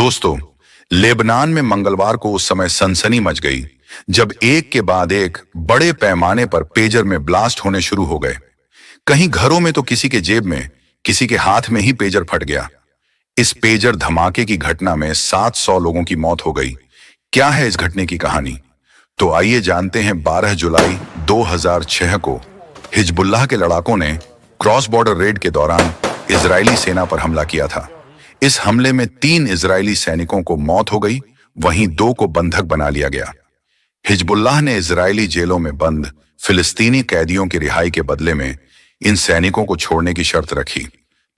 दोस्तों, लेबनान में मंगलवार को उस समय सनसनी मच गई जब एक के बाद एक बड़े पैमाने पर पेजर में ब्लास्ट होने शुरू हो गए। कहीं घरों में तो किसी के जेब में, किसी के हाथ में ही पेजर फट गया। इस पेजर धमाके की घटना में 700 लोगों की मौत हो गई। क्या है इस घटने की कहानी? तो आइए जानते हैं। 12 जुलाई 2006 को हिजबुल्लाह के लड़ाकों ने क्रॉस बॉर्डर रेड के दौरान इजरायली सेना पर हमला किया था। इस हमले में 3 इजरायली सैनिकों को मौत हो गई, वहीं 2 को बंधक बना लिया गया। हिजबुल्लाह ने इजरायली जेलों में बंद फिलिस्तीनी कैदियों की रिहाई के बदले में इन सैनिकों को छोड़ने की शर्त रखी।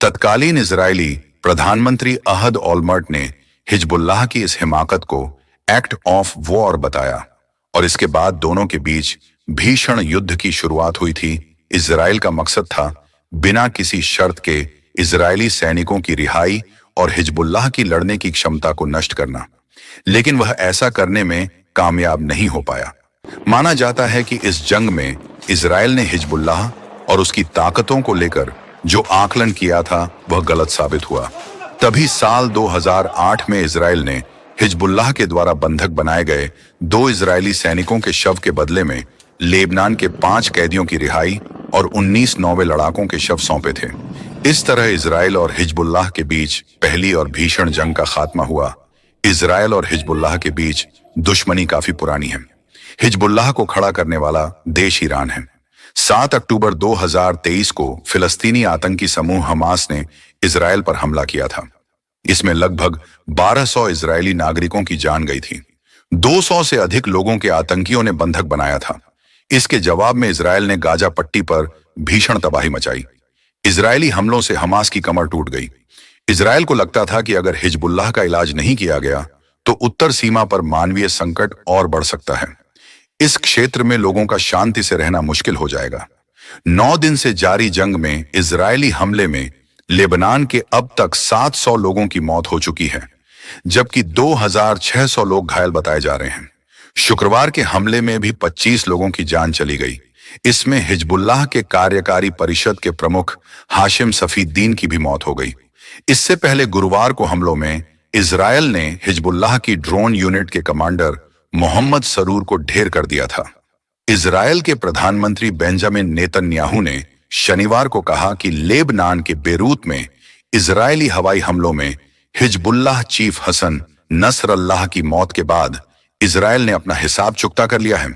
तत्कालीन इजरायली प्रधानमंत्री अहद ओलमर्ट ने हिजबुल्लाह की इस हिमाकत को एक्ट ऑफ वॉर बताया और इसके बाद दोनों के बीच भीषण युद्ध की शुरुआत हुई थी। इजराइल का मकसद था बिना किसी शर्त के इजरायली सैनिकों की रिहाई और हिजबुल्लाह की लड़ने की क्षमता को नष्ट करना, लेकिन वह ऐसा करने में कामयाब नहीं हो पाया। माना जाता है कि इस जंग में इजराइल ने हिजबुल्लाह और उसकी ताकतों को लेकर जो आकलन किया था वह गलत साबित हुआ। तभी साल 2008 में इजराइल ने हिजबुल्लाह के द्वारा बंधक बनाए गए 2 इजरायली सैनिकों के शव के बदले में लेबनान के 5 कैदियों की रिहाई और 19 नौवे लड़ाकों के शव सौंपे थे। इस तरह इजराइल और हिजबुल्लाह के बीच पहली और भीषण जंग का खात्मा हुआ। इजराइल और हिजबुल्लाह के बीच दुश्मनी काफी पुरानी है। हिजबुल्लाह को खड़ा करने वाला देश ईरान है। 7 अक्टूबर 2023 को फिलिस्तीनी आतंकी समूह हमास ने इजराइल पर हमला किया था। इसमें लगभग 1200 इजरायली नागरिकों की जान गई थी। 200 से अधिक लोगों के आतंकियों ने बंधक बनाया था। इसके जवाब में इजराइल ने गाजा पट्टी पर भीषण तबाही मचाई। इजरायली हमलों से हमास की कमर टूट गई। इजराइल को लगता था कि अगर हिजबुल्लाह का इलाज नहीं किया गया तो उत्तर सीमा पर मानवीय संकट और बढ़ सकता है। इस क्षेत्र में लोगों का शांति से रहना मुश्किल हो जाएगा। 9 दिन से जारी जंग में इजरायली हमले में लेबनान के अब तक 700 लोगों की मौत हो चुकी है, जबकि 2600 लोग घायल बताए जा रहे हैं। शुक्रवार के हमले में भी 25 लोगों की जान चली गई। इसमें हिजबुल्लाह के कार्यकारी परिषद के प्रमुख हाशिम सफीद्दीन की भी मौत हो गई। इससे पहले गुरुवार को हमलों में इजरायल ने हिजबुल्लाह की ड्रोन यूनिट के कमांडर मोहम्मद सरूर को ढेर कर दिया था। इजरायल के प्रधानमंत्री बेंजामिन नेतन्याहू ने शनिवार को कहा कि लेबनान के बेरूत में इजरायली हवाई हमलों में हिजबुल्लाह चीफ हसन नसरल्लाह की मौत के बाद इजरायल ने अपना हिसाब चुकता कर लिया है।